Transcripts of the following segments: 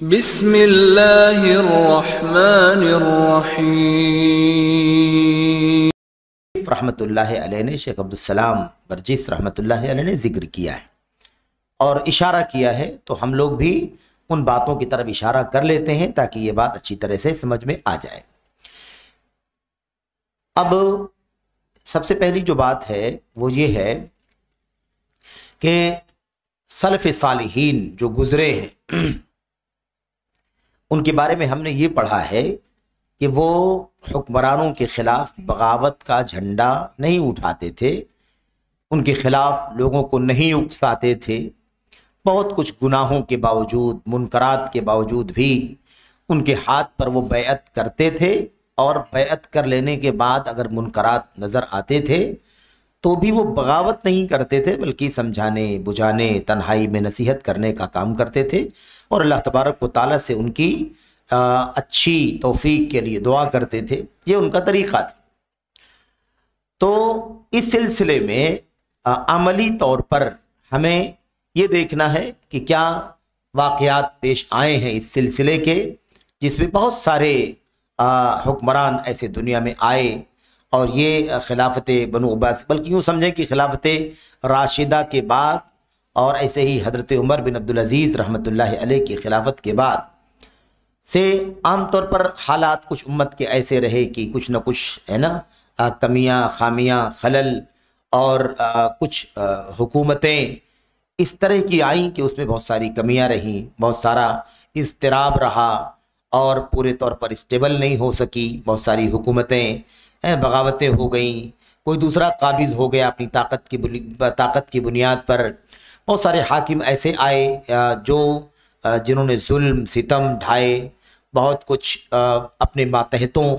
بسم اللہ الرحمن الرحیم۔ رحمۃ اللہ علیہ نے، شیخ عبدالسلام برجس رحمۃ اللہ علیہ نے ذکر کیا ہے اور اشارہ کیا ہے، تو ہم لوگ بھی ان باتوں کی طرف اشارہ کر لیتے ہیں تاکہ یہ بات اچھی طرح سے سمجھ میں آ جائے۔ اب سب سے پہلی جو بات ہے وہ یہ ہے کہ سلف صالحین جو گزرے ہیں ان کے بارے میں ہم نے یہ پڑھا ہے کہ وہ حکمرانوں کے خلاف بغاوت کا جھنڈا نہیں اٹھاتے تھے، ان کے خلاف لوگوں کو نہیں اکساتے تھے، بہت کچھ گناہوں کے باوجود، منکرات کے باوجود بھی ان کے ہاتھ پر وہ بیعت کرتے تھے، اور بیعت کر لینے کے بعد اگر منکرات نظر آتے تھے تو بھی وہ بغاوت نہیں کرتے تھے، بلکہ سمجھانے بجھانے، تنہائی میں نصیحت کرنے کا کام کرتے تھے، اور اللہ تبارک و تعالیٰ سے ان کی اچھی توفیق کے لیے دعا کرتے تھے۔ یہ ان کا طریقہ تھا۔ تو اس سلسلے میں عملی طور پر ہمیں یہ دیکھنا ہے کہ کیا واقعات پیش آئے ہیں اس سلسلے کے، جس میں بہت سارے حکمران ایسے دنیا میں آئے، اور یہ خلافت بنو عباس، بلکہ یوں سمجھیں کہ خلافت راشدہ کے بعد، اور ایسے ہی حضرت عمر بن عبدالعزیز رحمۃ اللہ علیہ کی خلافت کے بعد سے عام طور پر حالات کچھ امت کے ایسے رہے کہ کچھ نہ کچھ ہے نا کمیاں، خامیاں، خلل، اور کچھ حکومتیں اس طرح کی آئیں کہ اس میں بہت ساری کمیاں رہیں، بہت سارا اضطراب رہا، اور پورے طور پر اسٹیبل نہیں ہو سکی، بہت ساری حکومتیں بغاوتیں ہو گئیں، کوئی دوسرا قابض ہو گیا اپنی طاقت کی بنیاد پر، بہت سارے حاکم ایسے آئے جنہوں نے ظلم ستم ڈھائے، بہت کچھ اپنے ماتحتوں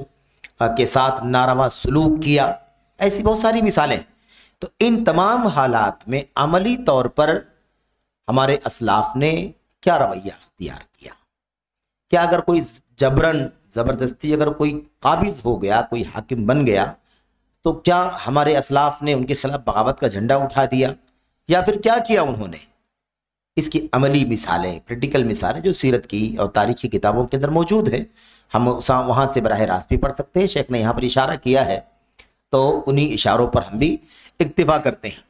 کے ساتھ ناروا سلوک کیا، ایسی بہت ساری مثالیں۔ تو ان تمام حالات میں عملی طور پر ہمارے اسلاف نے کیا رویہ اختیار کیا؟ کیا اگر کوئی جبرن زبردستی اگر کوئی قابض ہو گیا، کوئی حاکم بن گیا، تو کیا ہمارے اسلاف نے ان کے خلاف بغاوت کا جھنڈا اٹھا دیا، یا پھر کیا کیا انہوں نے؟ اس کی عملی مثالیں، پریکٹیکل مثالیں جو سیرت کی اور تاریخی کتابوں کے اندر موجود ہیں، ہم وہاں سے براہ راست بھی پڑھ سکتے ہیں۔ شیخ نے یہاں پر اشارہ کیا ہے تو انہی اشاروں پر ہم بھی اکتفا کرتے ہیں۔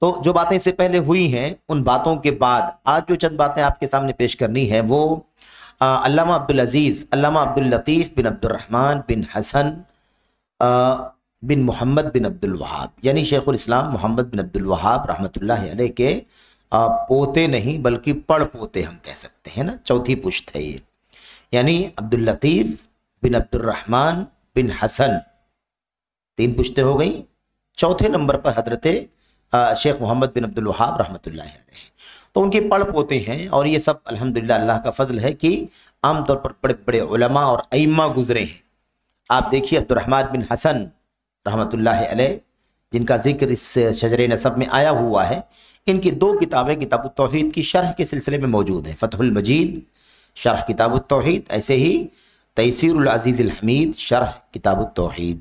تو جو باتیں اس سے پہلے ہوئی ہیں، ان باتوں کے بعد آج جو چند باتیں آپ کے سامنے پیش کرنی ہیں وہ علامہ عبدالعزیز، علامہ عبداللطیف بن عبد الرحمن بن حسن بن محمد بن عبد الوہاب، یعنی شیخ الاسلام محمد بن عبد الوہاب رحمۃ اللہ علیہ کے پوتے نہیں بلکہ پڑ پوتے ہم کہہ سکتے ہیں نا، چوتھی پشت ہے یہ، یعنی عبداللطیف بن عبد الرحمن بن حسن، 3 پشتیں ہو گئیں، چوتھے نمبر پر حضرت شیخ محمد بن عبد الوہاب رحمۃ اللہ علیہ، تو ان کے پڑ پوتے ہیں، اور یہ سب الحمدللہ اللہ کا فضل ہے کہ عام طور پر بڑے بڑے علماء اور ائمہ گزرے ہیں۔ آپ دیکھیے عبد الرحمن بن حسن رحمۃ اللہ علیہ، جن کا ذکر اس شجر نسب میں آیا ہوا ہے، ان کی 2 کتابیں کتاب التوحید کی شرح کے سلسلے میں موجود ہیں، فتح المجید شرح کتاب التوحید، ایسے ہی تیسیر العزیز الحمید شرح کتاب التوحید۔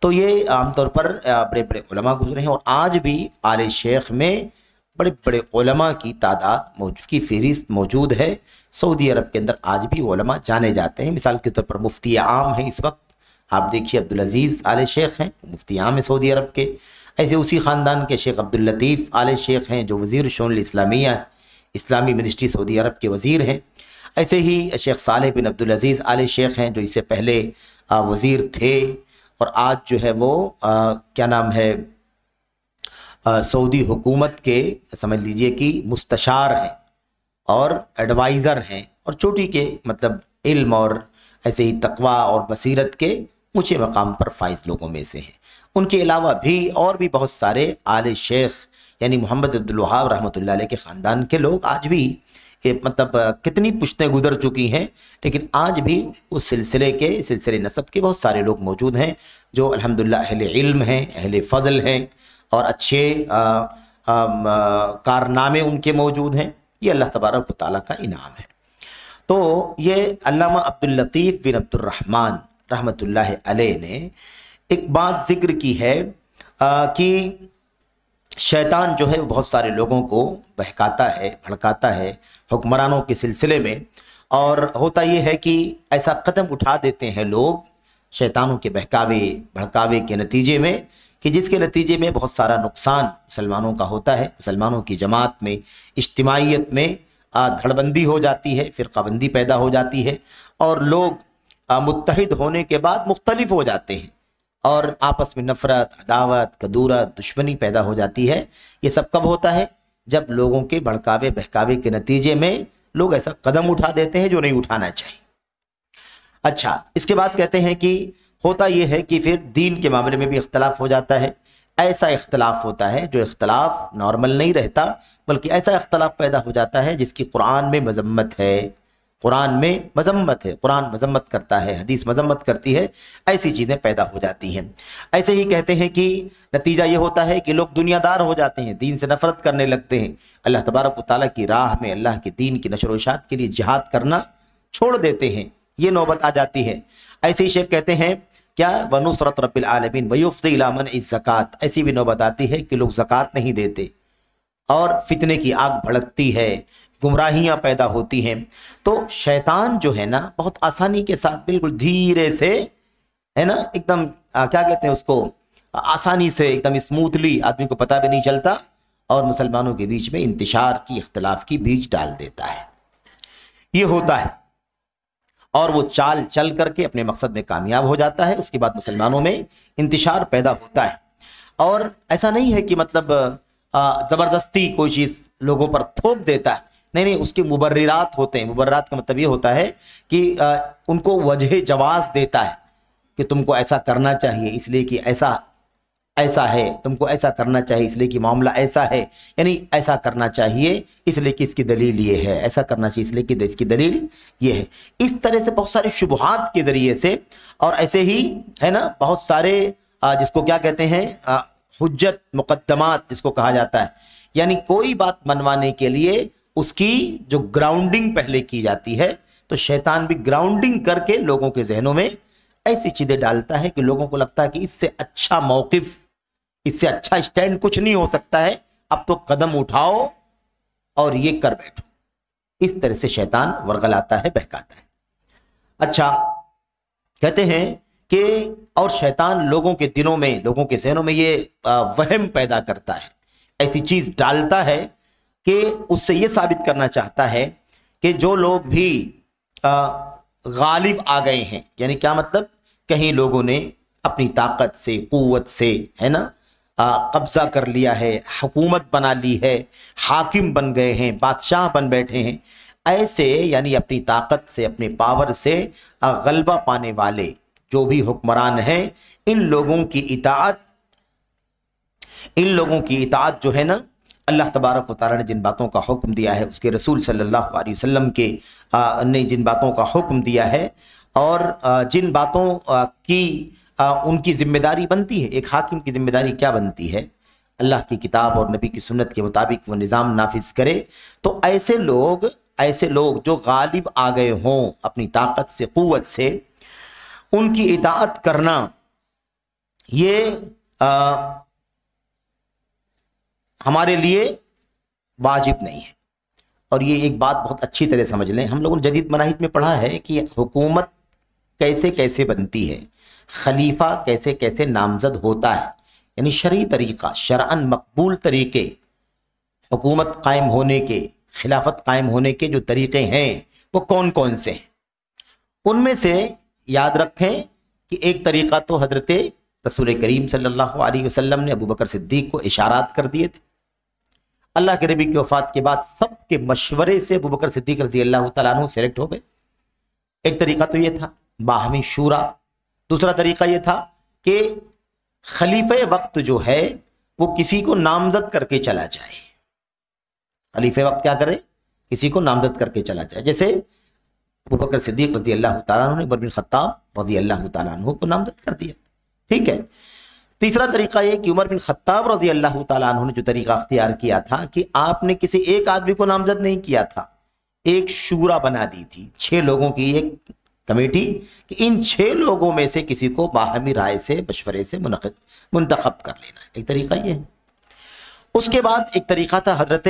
تو یہ عام طور پر بڑے بڑے علماء گزرے ہیں، اور آج بھی آل شیخ میں بڑے بڑے علماء کی تعداد کی فہرست موجود ہے۔ سعودی عرب کے اندر آج بھی علماء جانے جاتے ہیں، مثال کے طور پر مفتی عام ہیں اس وقت، آپ دیکھیے عبدالعزیز آل شیخ ہیں، مفتی عام ہیں سعودی عرب کے، ایسے اسی خاندان کے شیخ عبداللطیف آل شیخ ہیں جو وزیر شؤون الاسلامیہ، اسلامی منسٹری سعودی عرب کے وزیر ہیں، ایسے ہی شیخ صالح بن عبدالعزیز آل شیخ ہیں جو اس سے پہلے وزیر تھے، اور آج جو ہے وہ کیا نام ہے سعودی حکومت کے سمجھ لیجئے کہ مستشار ہیں اور ایڈوائزر ہیں، اور چوٹی کے مطلب علم اور ایسے ہی تقوی اور بصیرت کے اونچے مقام پر فائز لوگوں میں سے ہیں۔ ان کے علاوہ بھی اور بھی بہت سارے آل شیخ یعنی محمد عبد الوہاب رحمۃ اللہ علیہ کے خاندان کے لوگ آج بھی مطلب کتنی پشتیں گزر چکی ہیں، لیکن آج بھی اس سلسلے نسب کے بہت سارے لوگ موجود ہیں جو الحمدللہ اہل علم ہیں، اہل فضل ہیں، اور اچھے کارنامے ان کے موجود ہیں۔ یہ اللہ تبارک و تعالیٰ کا انعام ہے۔ تو یہ علامہ عبداللطیف بن عبد الرحمن رحمۃ اللہ علیہ نے ایک بات ذکر کی ہے کہ شیطان جو ہے وہ بہت سارے لوگوں کو بہکاتا ہے، بھڑکاتا ہے حکمرانوں کے سلسلے میں، اور ہوتا یہ ہے کہ ایسا قدم اٹھا دیتے ہیں لوگ شیطانوں کے بہکاوے بھڑکاوے کے نتیجے میں کہ جس کے نتیجے میں بہت سارا نقصان مسلمانوں کا ہوتا ہے، مسلمانوں کی جماعت میں، اجتماعیت میں دھڑ بندی ہو جاتی ہے، فرقہ بندی پیدا ہو جاتی ہے، اور لوگ متحد ہونے کے بعد مختلف ہو جاتے ہیں اور آپس میں نفرت، عداوت، کدورت، دشمنی پیدا ہو جاتی ہے۔ یہ سب کب ہوتا ہے؟ جب لوگوں کے بھڑکاوے بہکاوے کے نتیجے میں لوگ ایسا قدم اٹھا دیتے ہیں جو نہیں اٹھانا چاہیے۔ اچھا، اس کے بعد کہتے ہیں کہ ہوتا یہ ہے کہ پھر دین کے معاملے میں بھی اختلاف ہو جاتا ہے۔ ایسا اختلاف ہوتا ہے جو اختلاف نارمل نہیں رہتا، بلکہ ایسا اختلاف پیدا ہو جاتا ہے جس کی قرآن میں مذمت ہے، قرآن میں مذمت ہے، قرآن مذمت کرتا ہے، حدیث مذمت کرتی ہے، ایسی چیزیں پیدا ہو جاتی ہیں۔ ایسے ہی کہتے ہیں کہ نتیجہ یہ ہوتا ہے کہ لوگ دنیا دار ہو جاتے ہیں، دین سے نفرت کرنے لگتے ہیں، اللہ تبارک و تعالیٰ کی راہ میں اللہ کے دین کی نشر و اشاعت کے لیے جہاد کرنا چھوڑ دیتے ہیں، یہ نوبت آ جاتی ہے۔ ایسے ہی شیخ کہتے ہیں کیا وَنُصْرَةُ رَبِّ الْعَالَمِينَ وَيُفْضِي إِلَىٰ مَنْعِ الزَّكَاةِ، ایسی بھی نوبت آتی ہے کہ لوگ زکوٰۃ نہیں دیتے اور فتنے کی آگ بھڑکتی ہے، گمراہیاں پیدا ہوتی ہیں۔ تو شیطان جو ہے نا بہت آسانی کے ساتھ بالکل دھیرے سے ہے نا، ایک دم کیا کہتے ہیں اس کو، آسانی سے ایک دم اسموتھلی، آدمی کو پتہ بھی نہیں چلتا، اور مسلمانوں کے بیچ میں انتشار کی، اختلاف کی بیج ڈال دیتا ہے۔ یہ ہوتا ہے اور وہ چال چل کر کے اپنے مقصد میں کامیاب ہو جاتا ہے، اس کے بعد مسلمانوں میں انتشار پیدا ہوتا ہے۔ اور ایسا نہیں ہے کہ مطلب زبردستی کوئی چیز لوگوں پر تھوپ دیتا ہے، نہیں، اس کے مبررات ہوتے ہیں۔ مبررات کا مطلب یہ ہوتا ہے کہ ان کو وجہ جواز دیتا ہے کہ تم کو ایسا کرنا چاہیے اس لیے کہ ایسا ہے، تم کو ایسا کرنا چاہیے اس لیے کہ معاملہ ایسا ہے، یعنی ایسا کرنا چاہیے اس لیے کہ اس کی دلیل یہ ہے، ایسا کرنا چاہیے اس لیے کہ اس کی دلیل یہ ہے۔ اس طرح سے بہت سارے شبہات کے ذریعے سے، اور ایسے ہی ہے نا بہت سارے جس کو کیا کہتے ہیں حجت مقدمات جس کو کہا جاتا ہے، یعنی کوئی بات منوانے کے لیے اس کی جو گراؤنڈنگ پہلے کی جاتی ہے، تو شیطان بھی گراؤنڈنگ کر کے لوگوں کے ذہنوں میں ایسی چیزیں ڈالتا ہے کہ لوگوں کو لگتا ہے کہ اس سے اچھا موقف، اس سے اچھا سٹینڈ کچھ نہیں ہو سکتا ہے، اب تو قدم اٹھاؤ اور یہ کر بیٹھو۔ اس طرح سے شیطان ورغلاتا ہے، بہکاتا ہے۔ اچھا، کہتے ہیں کہ اور شیطان لوگوں کے دلوں میں، لوگوں کے ذہنوں میں یہ وہم پیدا کرتا ہے، ایسی چیز ڈالتا ہے کہ اس سے یہ ثابت کرنا چاہتا ہے کہ جو لوگ بھی غالب آ گئے ہیں، یعنی کیا مطلب، کہیں لوگوں نے اپنی طاقت سے، قوت سے ہے نا قبضہ کر لیا ہے، حکومت بنا لی ہے، حاکم بن گئے ہیں، بادشاہ بن بیٹھے ہیں، ایسے یعنی اپنی طاقت سے، اپنے پاور سے غلبہ پانے والے جو بھی حکمران ہیں، ان لوگوں کی اطاعت جو ہے نا، اللہ تبارک و تعالیٰ نے جن باتوں کا حکم دیا ہے، اس کے رسول صلی اللہ علیہ وسلم نے جن باتوں کا حکم دیا ہے، اور جن باتوں کی ان کی ذمہ داری بنتی ہے، ایک حاکم کی ذمہ داری کیا بنتی ہے، اللہ کی کتاب اور نبی کی سنت کے مطابق وہ نظام نافذ کرے۔ تو ایسے لوگ جو غالب آ گئے ہوں اپنی طاقت سے، قوت سے، ان کی اطاعت کرنا یہ ہمارے لیے واجب نہیں ہے۔ اور یہ ایک بات بہت اچھی طرح سمجھ لیں، ہم لوگوں نے جدید مناہج میں پڑھا ہے کہ حکومت کیسے کیسے بنتی ہے، خلیفہ کیسے کیسے نامزد ہوتا ہے، یعنی شرعی طریقہ، شرعاً مقبول طریقے، حکومت قائم ہونے کے، خلافت قائم ہونے کے جو طریقے ہیں وہ کون کون سے ہیں۔ ان میں سے یاد رکھیں کہ ایک طریقہ تو حضرت رسول کریم صلی اللہ علیہ وسلم نے ابو بکر صدیق کو اشارات کر دیے تھے۔ اللہ کے نبی کی وفات کے بعد سب کے مشورے سے ابو بکر صدیق رضی اللہ تعالیٰ عنہ سلیکٹ ہو گئے۔ ایک طریقہ تو یہ تھا باہمی شورا، دوسرا طریقہ یہ تھا کہ خلیفہ وقت جو ہے وہ کسی کو نامزد کر کے چلا جائے، خلیفہ وقت کیا کرے، کسی کو نامزد کر کے چلا جائے، جیسے ابو بکر صدیق رضی اللہ تعالیٰ عنہ نے عمر بن خطاب رضی اللہ تعالیٰ عنہ کو نامزد کر دیا، ٹھیک ہے۔ تیسرا طریقہ یہ کہ عمر بن خطاب رضی اللہ تعالیٰ عنہ نے جو طریقہ اختیار کیا تھا کہ آپ نے کسی ایک آدمی کو نامزد نہیں کیا تھا، ایک شورا بنا دی تھی، 6 لوگوں کی ایک کمیٹی، کہ ان 6 لوگوں میں سے کسی کو باہمی رائے سے، مشورے سے منتخب کر لینا، ایک طریقہ یہ ہے۔ اس کے بعد ایک طریقہ تھا حضرت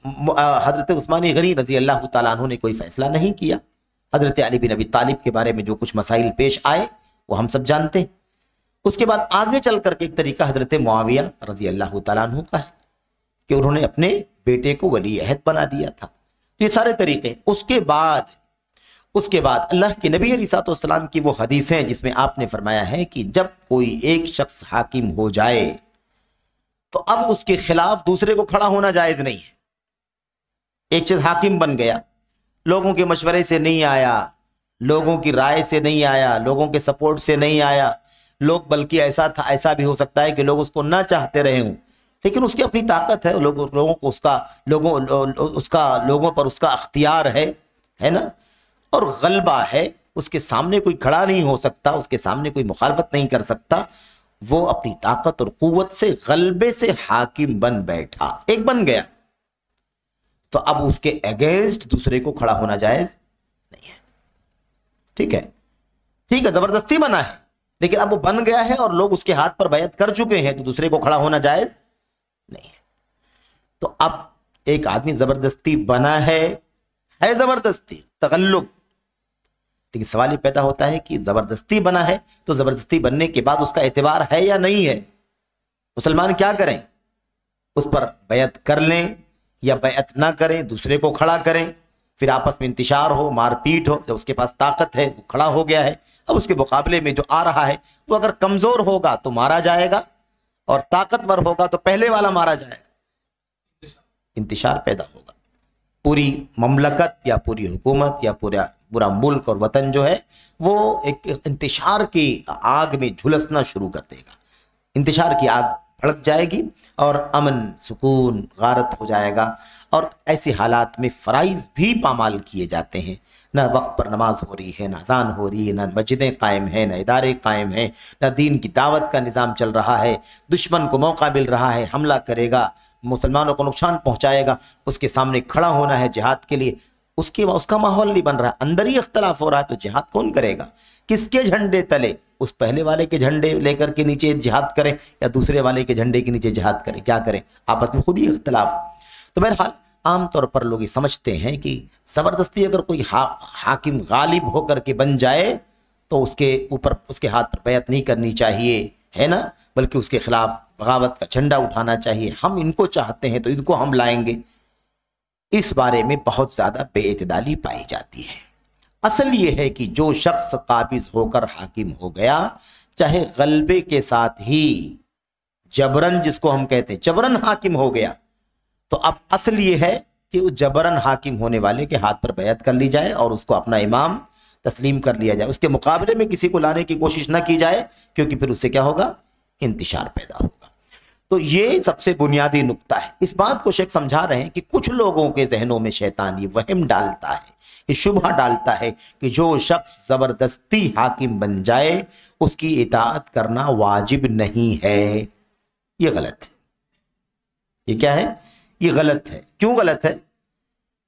حضرت عثمان غنی رضی اللہ تعالیٰ عنہ نے کوئی فیصلہ نہیں کیا. حضرت علی بن ابی طالب کے بارے میں جو کچھ مسائل پیش آئے وہ ہم سب جانتے ہیں. اس کے بعد آگے چل کر کے ایک طریقہ حضرت معاویہ رضی اللہ تعالیٰ عنہ کا ہے کہ انہوں نے اپنے بیٹے کو ولی عہد بنا دیا تھا. یہ سارے طریقے. اس کے بعد اللہ کے نبی علیہ السلام کی وہ حدیث ہیں جس میں آپ نے فرمایا ہے کہ جب کوئی ایک شخص حاکم ہو جائے تو اب اس کے خلاف دوسرے کو کھڑا ہونا جائز نہیں ہے. ایک شخص حاکم بن گیا، لوگوں کے مشورے سے نہیں آیا، لوگوں کی رائے سے نہیں آیا، لوگوں کے سپورٹ سے نہیں آیا. لوگ بلکہ ایسا بھی ہو سکتا ہے کہ لوگ اس کو نہ چاہتے رہے ہوں، لیکن اس کی اپنی طاقت ہے، لوگوں کو لوگوں پر اس کا اختیار ہے نا، اور غلبہ ہے. اس کے سامنے کوئی کھڑا نہیں ہو سکتا، اس کے سامنے کوئی مخالفت نہیں کر سکتا. وہ اپنی طاقت اور قوت سے غلبے سے حاکم بن بیٹھا، ایک بن گیا، تو اب اس کے اگینسٹ دوسرے کو کھڑا ہونا جائز نہیں ہے. ٹھیک ہے، زبردستی بنا ہے، لیکن اب وہ بن گیا ہے اور لوگ اس کے ہاتھ پر بیعت کر چکے ہیں، تو دوسرے کو کھڑا ہونا جائز نہیں ہے. تو اب ایک آدمی زبردستی بنا ہے زبردستی تغلب، لیکن سوال یہ پیدا ہوتا ہے کہ زبردستی بنا ہے تو زبردستی بننے کے بعد اس کا اعتبار ہے یا نہیں ہے؟ مسلمان کیا کریں؟ اس پر بیعت کر لیں یا بیعت نہ کریں، دوسرے کو کھڑا کریں، پھر آپس میں انتشار ہو، مار پیٹ ہو. جب اس کے پاس طاقت ہے، وہ کھڑا ہو گیا ہے، اب اس کے مقابلے میں جو آ رہا ہے وہ اگر کمزور ہوگا تو مارا جائے گا، اور طاقتور ہوگا تو پہلے والا مارا جائے گا. انتشار پیدا ہوگا. پوری مملکت یا پوری حکومت یا پورا ملک اور وطن جو ہے وہ ایک انتشار کی آگ میں جھلسنا شروع کر دے گا. انتشار کی آگ بھڑک جائے گی اور امن سکون غارت ہو جائے گا. اور ایسے حالات میں فرائض بھی پامال کیے جاتے ہیں. نہ وقت پر نماز ہو رہی ہے، نہ اذان ہو رہی ہے، نہ مسجدیں قائم ہیں، نہ ادارے قائم ہیں، نہ دین کی دعوت کا نظام چل رہا ہے. دشمن کو موقع مل رہا ہے، حملہ کرے گا، مسلمانوں کو نقصان پہنچائے گا، اس کے سامنے کھڑا ہونا ہے جہاد کے لیے. اس کا ماحول نہیں بن رہا، اندر ہی اختلاف ہو رہا ہے، تو جہاد کون کرے گا؟ کس کے جھنڈے تلے؟ اس پہلے والے کے جھنڈے لے کر کے نیچے جہاد کریں یا دوسرے والے کے جھنڈے کے نیچے جہاد کریں؟ کیا کریں؟ آپس میں خود ہی اختلاف. تو بہرحال عام طور پر لوگ یہ سمجھتے ہیں کہ زبردستی اگر کوئی حاکم غالب ہو کر کے بن جائے تو اس کے ہاتھ پر بیعت نہیں کرنی چاہیے، ہے نا، بلکہ اس کے خلاف بغاوت کا جھنڈا اٹھانا چاہیے. ہم ان کو چاہتے ہیں تو ان کو ہم لائیں گے. اس بارے میں بہت زیادہ بے اعتدالی پائی جاتی ہے. اصل یہ ہے کہ جو شخص قابض ہو کر حاکم ہو گیا، چاہے غلبے کے ساتھ ہی جبرن، جس کو ہم کہتے ہیں جبرن حاکم ہو گیا، تو اب اصل یہ ہے کہ وہ جبرن حاکم ہونے والے کے ہاتھ پر بیعت کر لی جائے اور اس کو اپنا امام تسلیم کر لیا جائے. اس کے مقابلے میں کسی کو لانے کی کوشش نہ کی جائے، کیونکہ پھر اس سے کیا ہوگا؟ انتشار پیدا ہوگا. تو یہ سب سے بنیادی نقطہ ہے. اس بات کو شیخ سمجھا رہے ہیں کہ کچھ لوگوں کے ذہنوں میں شیطان یہ وہم ڈالتا ہے، یہ شبہ ڈالتا ہے کہ جو شخص زبردستی حاکم بن جائے اس کی اطاعت کرنا واجب نہیں ہے. یہ غلط ہے. یہ کیا ہے؟ یہ غلط ہے. کیوں غلط ہے؟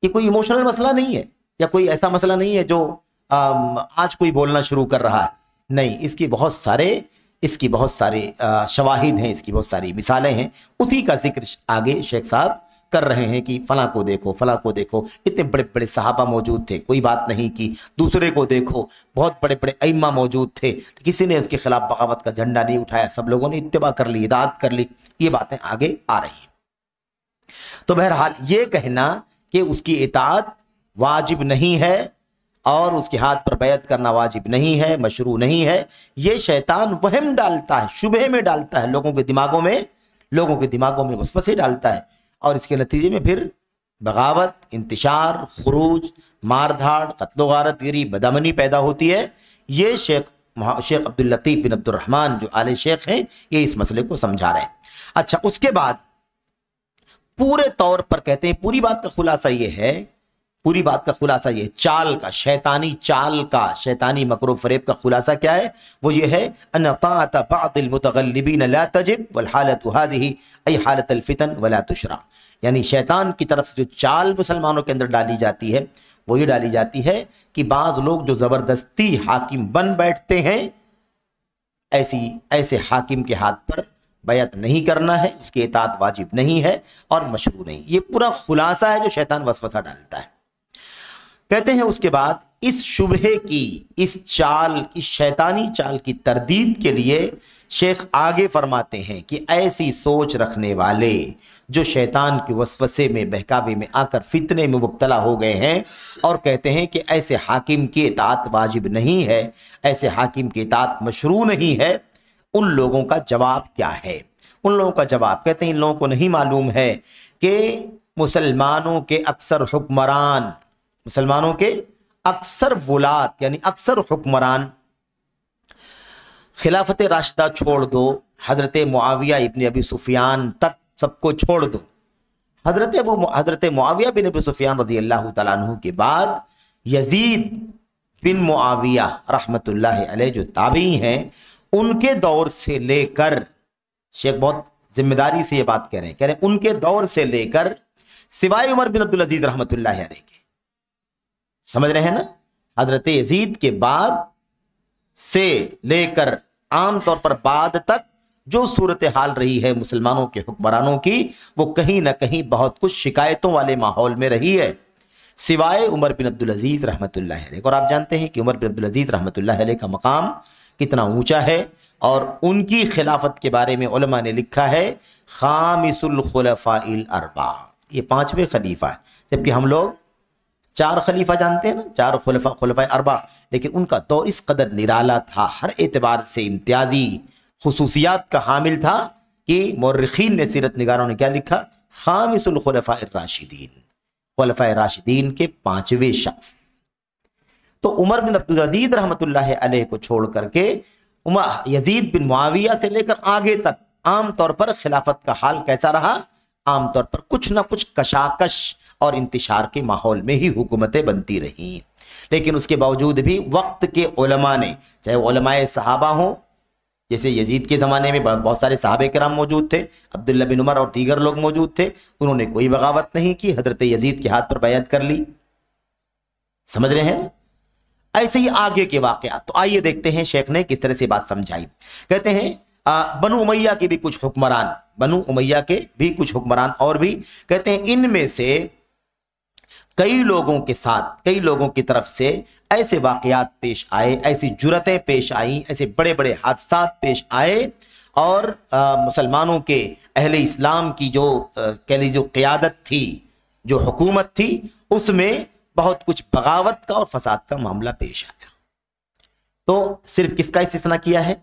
یہ کوئی ایموشنل مسئلہ نہیں ہے، یا کوئی ایسا مسئلہ نہیں ہے جو آج کوئی بولنا شروع کر رہا ہے. نہیں، اس کی بہت سارے شواہد ہیں، اس کی بہت ساری مثالیں ہیں. اسی کا ذکر آگے شیخ صاحب کر رہے ہیں کہ فلاں کو دیکھو، فلاں کو دیکھو، اتنے بڑے بڑے صحابہ موجود تھے، کوئی بات نہیں کی. دوسرے کو دیکھو، بہت بڑے بڑے ائمہ موجود تھے، کسی نے اس کے خلاف بغاوت کا جھنڈا نہیں اٹھایا، سب لوگوں نے اتباع کر لی، اطاعت کر لی. یہ باتیں آگے آ رہی ہیں. تو بہرحال یہ کہنا کہ اس کی اطاعت واجب نہیں ہے اور اس کے ہاتھ پر بیعت کرنا واجب نہیں ہے، مشروع نہیں ہے، یہ شیطان وہم ڈالتا ہے، شبہ میں ڈالتا ہے، لوگوں کے دماغوں میں وسوسے ڈالتا ہے، اور اس کے نتیجے میں پھر بغاوت، انتشار، خروج، مار دھاڑ، قتل و غارت گری، بدامنی پیدا ہوتی ہے. یہ شیخ عبداللطیف بن عبد الرحمن جو آل شیخ ہیں، یہ اس مسئلے کو سمجھا رہے ہیں. اچھا، اس کے بعد پورے طور پر کہتے ہیں پوری بات کا خلاصہ یہ ہے، شیطانی مکر و فریب کا خلاصہ کیا ہے؟ وہ یہ ہے ان طاعت بعض المتغلبین لا تجب والحالت هذه ای حالت الفتن ولا تشرع. یعنی شیطان کی طرف سے جو چال مسلمانوں کے اندر ڈالی جاتی ہے وہ یہ ڈالی جاتی ہے کہ بعض لوگ جو زبردستی حاکم بن بیٹھتے ہیں، ایسے حاکم کے ہاتھ پر بیعت نہیں کرنا ہے، اس کی اطاعت واجب نہیں ہے اور مشروع نہیں۔ یہ پورا خلاصہ ہے جو شیطان وسوسہ ڈالتا ہے۔ کہتے ہیں اس کے بعد اس شبہے کی، اس چال، اس شیطانی چال کی تردید کے لیے شیخ آگے فرماتے ہیں کہ ایسی سوچ رکھنے والے جو شیطان کے وسوسے میں، بہکاوے میں آ کر فتنے میں مبتلا ہو گئے ہیں اور کہتے ہیں کہ ایسے حاکم کی اطاعت واجب نہیں ہے، ایسے حاکم کی اطاعت مشروع نہیں ہے، ان لوگوں کا جواب کیا ہے؟ ان لوگوں کا جواب کہتے ہیں ان لوگوں کو نہیں معلوم ہے کہ مسلمانوں کے اکثر حکمران، مسلمانوں کے اکثر ولات یعنی اکثر حکمران، خلافت راشدہ چھوڑ دو، حضرت معاویہ ابن ابی سفیان تک سب کو چھوڑ دو، حضرت معاویہ بن ابی سفیان رضی اللہ تعالیٰ عنہ کے بعد یزید بن معاویہ رحمت اللہ علیہ جو تابعی ہیں، ان کے دور سے لے کر، شیخ بہت ذمہ داری سے یہ بات کہہ رہے ہیں ان کے دور سے لے کر سوائے عمر بن عبدالعزیز رحمت اللہ علیہ کے، سمجھ رہے ہیں نا، حضرت یزید کے بعد سے لے کر عام طور پر بعد تک جو صورتحال رہی ہے مسلمانوں کے حکمرانوں کی، وہ کہیں نہ کہیں بہت کچھ شکایتوں والے ماحول میں رہی ہے، سوائے عمر بن عبدالعزیز رحمت اللہ علیہ۔ اور آپ جانتے ہیں کہ عمر بن عبدالعزیز رحمت اللہ علیہ کا مقام کتنا اونچا ہے، اور ان کی خلافت کے بارے میں علماء نے لکھا ہے خامس الخلفاء الاربعہ، یہ پانچویں خلیفہ ہے، جبکہ ہم لوگ 4 خلیفہ جانتے ہیں نا، 4 خلفاء اربعہ، لیکن ان کا دور اس قدر نرالا تھا، ہر اعتبار سے امتیازی خصوصیات کا حامل تھا کہ مورخین نے، سیرت نگاروں نے کیا لکھا؟ خامس الخلفاء الراشدین، خلفاء راشدین کے 5ویں شخص۔ تو عمر بن عبدالعزیز رحمت اللہ علیہ کو چھوڑ کر کے یزید بن معاویہ سے لے کر آگے تک عام طور پر خلافت کا حال کیسا رہا؟ عام طور پر کچھ نہ کچھ کشاکش اور انتشار کے ماحول میں ہی حکومتیں بنتی رہیں، لیکن اس کے باوجود بھی وقت کے علماء نے، چاہے وہ علماء صحابہ ہوں، جیسے یزید کے زمانے میں بہت سارے صحابہ کرام موجود تھے، عبداللہ بن عمر اور دیگر لوگ موجود تھے، انہوں نے کوئی بغاوت نہیں کی، حضرت یزید کے ہاتھ پر بیعت کر لی، سمجھ رہے ہیں نا؟ ایسے ہی آگے کے واقعات، تو آئیے دیکھتے ہیں شیخ نے کس طرح سے بات سمجھائی۔ کہتے ہیں بنو امیہ کے بھی کچھ حکمران، بنو امیہ کے بھی کچھ حکمران اور بھی، کہتے ہیں ان میں سے کئی لوگوں کے ساتھ، کئی لوگوں کی طرف سے ایسے واقعات پیش آئے، ایسی جرتیں پیش آئیں، ایسے بڑے بڑے حادثات پیش آئے، اور مسلمانوں کے اہل اسلام کی جو جو قیادت تھی، جو حکومت تھی، اس میں بہت کچھ بغاوت کا اور فساد کا معاملہ پیش آیا۔ تو صرف کس کا استثناء کیا ہے؟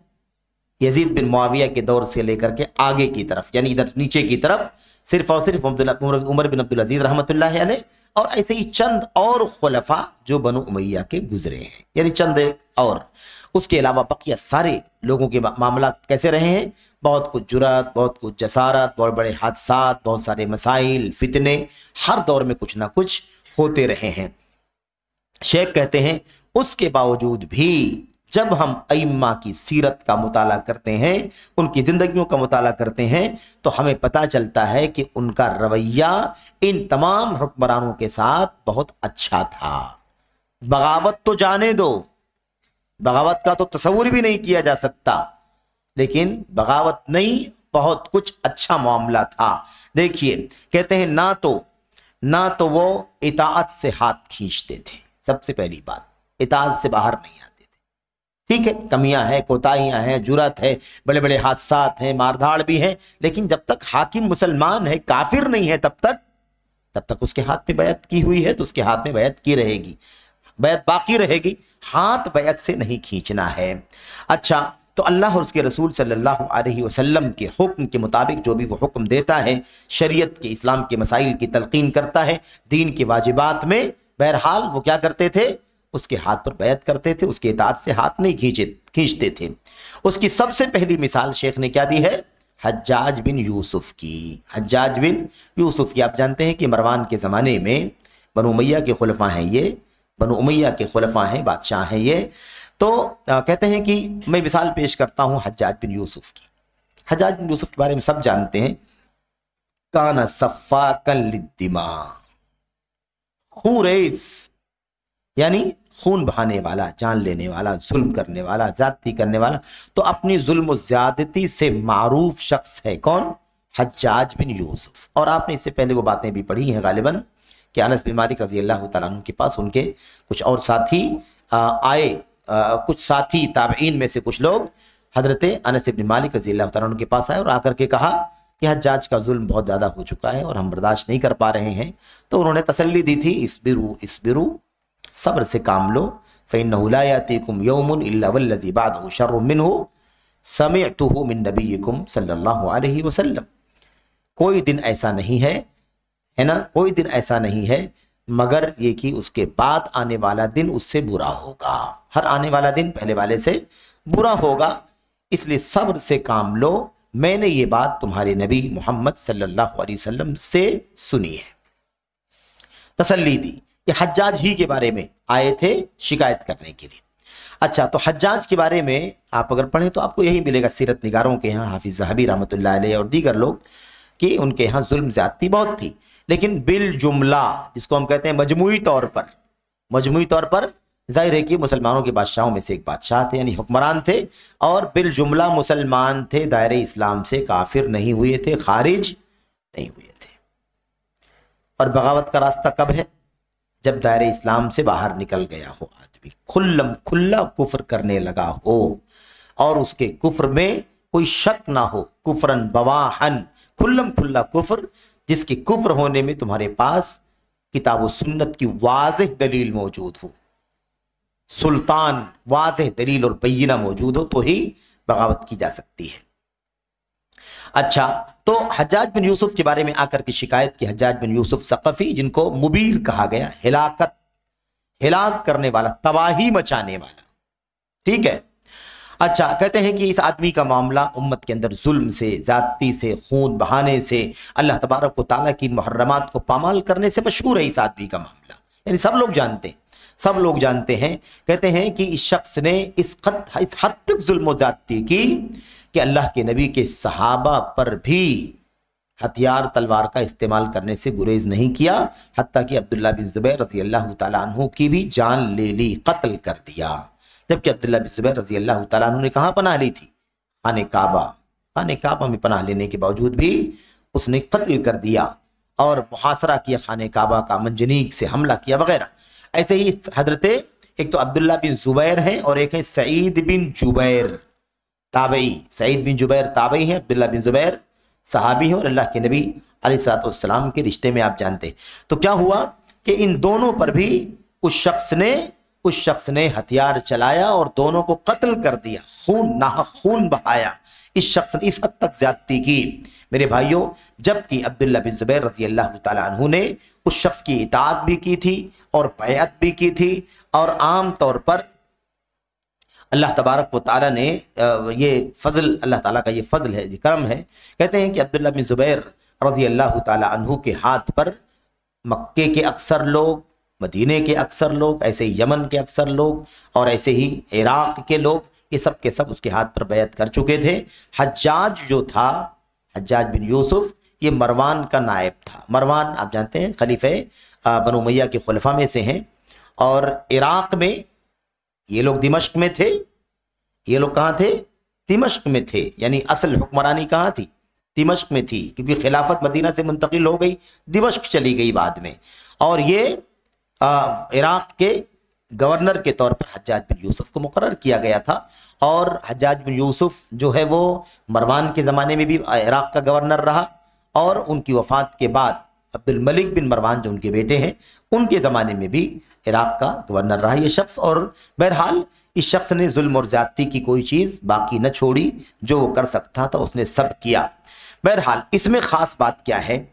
یزید بن معاویہ کے دور سے لے کر کے آگے کی طرف، یعنی ادھر نیچے کی طرف صرف اور صرف عمر بن عبدالعزیز رحمت اللہ علیہ، اور ایسے ہی چند اور خلفاء جو بنو امیہ کے گزرے ہیں، یعنی چند اور، اس کے علاوہ بقیہ سارے لوگوں کے معاملات کیسے رہے ہیں؟ بہت کچھ جرات، بہت کچھ جسارت، بہت بڑے حادثات، بہت سارے مسائل، فتنے، ہر دور میں کچھ نہ کچھ ہوتے رہے ہیں۔ شیخ کہتے ہیں اس کے باوجود بھی جب ہم ائمہ کی سیرت کا مطالعہ کرتے ہیں، ان کی زندگیوں کا مطالعہ کرتے ہیں، تو ہمیں پتہ چلتا ہے کہ ان کا رویہ ان تمام حکمرانوں کے ساتھ بہت اچھا تھا۔ بغاوت تو جانے دو، بغاوت کا تو تصور بھی نہیں کیا جا سکتا، لیکن بغاوت نہیں، بہت کچھ اچھا معاملہ تھا۔ دیکھیے کہتے ہیں نہ تو وہ اطاعت سے ہاتھ کھینچتے تھے، سب سے پہلی بات اطاعت سے باہر نہیں آتے تھے، ٹھیک ہے، کمیاں ہیں، کوتاہیاں ہیں، جرات ہے، بڑے بڑے حادثات ہیں، مار دھاڑ بھی ہیں، لیکن جب تک حاکم مسلمان ہے، کافر نہیں ہے، تب تک اس کے ہاتھ میں بیعت کی ہوئی ہے تو اس کے ہاتھ میں بیعت کی رہے گی، بیعت باقی رہے گی، ہاتھ بیعت سے نہیں کھینچنا ہے۔ اچھا، تو اللہ اور اس کے رسول صلی اللہ علیہ وسلم کے حکم کے مطابق جو بھی وہ حکم دیتا ہے، شریعت کے، اسلام کے مسائل کی تلقین کرتا ہے، دین کے واجبات میں، بہرحال وہ کیا کرتے تھے؟ اس کے ہاتھ پر بیعت کرتے تھے، اس کے اطاعت سے ہاتھ نہیں کھینچتے تھے۔ اس کی سب سے پہلی مثال شیخ نے کیا دی ہے؟ حجاج بن یوسف کی۔ حجاج بن یوسف کی آپ جانتے ہیں کہ مروان کے زمانے میں بنو امیہ کے خلفاء ہیں، یہ بنو امیہ کے خلفاء ہیں، بادشاہ ہیں یہ۔ تو کہتے ہیں کہ میں مثال پیش کرتا ہوں حجاج بن یوسف کی۔ حجاج بن یوسف کے بارے میں سب جانتے ہیں، کان سفاکا للدماء، خوریز یعنی خون بہانے والا، جان لینے والا، ظلم کرنے والا، زیادتی کرنے والا، تو اپنی ظلم و زیادتی سے معروف شخص ہے کون؟ حجاج بن یوسف۔ اور آپ نے اس سے پہلے وہ باتیں بھی پڑھی ہیں غالباً کہ انس بن مالک رضی اللہ تعالیٰ عنہ کے پاس ان کے کچھ اور ساتھی آئے، کچھ ساتھی تابعین میں سے کچھ لوگ حضرت انس بن مالک رضی اللہ تعالیٰ عنہ کے پاس آئے اور آ کر کے کہا کہ حجاج کا ظلم بہت زیادہ ہو چکا ہے اور ہم برداشت نہیں کر پا رہے ہیں۔ تو انہوں نے تسلی دی تھی، اسبرو اسبرو، صبر سے کام لو، فَإِنَّهُ لَا يَأْتِيكُمْ يَوْمٌ إِلَّا وَالَّذِي بَعْدَهُ شَرٌّ مِّنْهُ سَمِعْتُهُ مِن نَبِيِّكُمْ صلی اللہ علیہ وسلم۔ کوئی دن ایسا نہیں ہے نا، کوئی دن ایسا نہیں ہے مگر یہ کہ اس کے بعد آنے والا دن اس سے برا ہوگا۔ ہر آنے والا دن پہلے والے سے برا ہوگا، اس لیے صبر سے کام لو، میں نے یہ بات تمہارے نبی محمد صلی اللہ علیہ وسلم سے سنی ہے۔ تسلی دی۔ یہ حجاج ہی کے بارے میں آئے تھے شکایت کرنے کے لیے۔ اچھا، تو حجاج کے بارے میں آپ اگر پڑھیں تو آپ کو یہی ملے گا سیرت نگاروں کے یہاں، حافظ ذہبی رحمۃ اللہ علیہ اور دیگر لوگ، کہ ان کے یہاں ظلم زیادتی بہت تھی، لیکن بالجملہ جس کو ہم کہتے ہیں مجموعی طور پر ظاہر ہے کہ مسلمانوں کے بادشاہوں میں سے ایک بادشاہ تھے، یعنی حکمران تھے، اور بالجملہ مسلمان تھے، دائرہ اسلام سے کافر نہیں ہوئے تھے، خارج نہیں ہوئے تھے۔ اور بغاوت کا راستہ کب ہے؟ جب دائرہ اسلام سے باہر نکل گیا ہو آدمی، کھلا کفر کرنے لگا ہو اور اس کے کفر میں کوئی شک نہ ہو، کفرن بواحن، کھلا کفر، جس کے کفر ہونے میں تمہارے پاس کتاب و سنت کی واضح دلیل موجود ہو، سلطان واضح دلیل اور بینہ موجود ہو، تو ہی بغاوت کی جا سکتی ہے۔ اچھا، تو حجاج بن یوسف کے بارے میں آ کر کی شکایت کی، حجاج بن یوسف ثقفی، جن کو مبیر کہا گیا، ہلاک کرنے والا، تباہی مچانے والا، ٹھیک ہے۔ اچھا، کہتے ہیں کہ اس آدمی کا معاملہ امت کے اندر ظلم سے، زیادتی سے، خون بہانے سے، اللہ تبارک و تعالیٰ کی محرمات کو پامال کرنے سے مشہور ہے اس آدمی کا معاملہ، یعنی سب لوگ جانتے ہیں۔ کہتے ہیں کہ اس شخص نے اس حد تک ظلم و زیادتی کی کہ اللہ کے نبی کے صحابہ پر بھی ہتھیار تلوار کا استعمال کرنے سے گریز نہیں کیا، حتیٰ کہ عبداللہ بن زبیر رضی اللہ تعالیٰ عنہ کی بھی جان لے لی، قتل کر دیا۔ جبکہ عبداللہ بن زبیر رضی اللہ تعالیٰ عنہ نے کہاں پناہ لی تھی؟ خانہ کعبہ میں پناہ لینے کے باوجود بھی اس نے قتل کر دیا اور محاصرہ کیا خانہ کعبہ کا، منجنیق سے حملہ کیا وغیرہ۔ ایسے ہی حضرت ایک تو عبداللہ بن زبیر ہیں اور ایک ہے سعید بن جبیر تابعی، سعید بن جبیر تابعی ہیں، عبداللہ بن زبیر صحابی ہیں اور اللہ کے نبی علیہ الصلوۃ والسلام کے رشتے میں آپ جانتے ہیں۔ تو کیا ہوا کہ ان دونوں پر بھی اس شخص نے ہتھیار چلایا اور دونوں کو قتل کر دیا، خون بہایا۔ اس شخص نے اس حد تک زیادتی کی میرے بھائیوں، جبکہ عبداللہ بن زبیر رضی اللہ تعالیٰ عنہ نے اس شخص کی اطاعت بھی کی تھی اور بیعت بھی کی تھی، اور عام طور پر اللہ تبارک و تعالیٰ نے یہ فضل، اللہ تعالیٰ کا یہ فضل ہے، یہ کرم ہے۔ کہتے ہیں کہ عبداللہ بن زبیر رضی اللہ تعالیٰ عنہ کے ہاتھ پر مکے کے اکثر لوگ، مدینے کے اکثر لوگ، ایسے ہی یمن کے اکثر لوگ اور ایسے ہی عراق کے لوگ، یہ سب کے سب اس کے ہاتھ پر بیعت کر چکے تھے۔ حجاج جو تھا، حجاج بن یوسف، یہ مروان کا نائب تھا۔ مروان آپ جانتے ہیں خلیفہ بنو امیہ کے خلفاء میں سے ہیں، اور عراق میں یہ لوگ دمشق میں تھے۔ یہ لوگ کہاں تھے؟ دمشق میں تھے، یعنی اصل حکمرانی کہاں تھی؟ دمشق میں تھی، کیونکہ خلافت مدینہ سے منتقل ہو گئی، دمشق چلی گئی بعد میں، اور یہ عراق کے گورنر کے طور پر حجاج بن یوسف کو مقرر کیا گیا تھا۔ اور حجاج بن یوسف جو ہے وہ مروان کے زمانے میں بھی عراق کا گورنر رہا، اور ان کی وفات کے بعد عبد الملک بن مروان جو ان کے بیٹے ہیں، ان کے زمانے میں بھی عراق کا گورنر رہا یہ شخص۔ اور بہرحال اس شخص نے ظلم اور زیادتی کی کوئی چیز باقی نہ چھوڑی، جو وہ کر سکتا تھا اس نے سب کیا۔ بہرحال اس میں خاص بات کیا ہے؟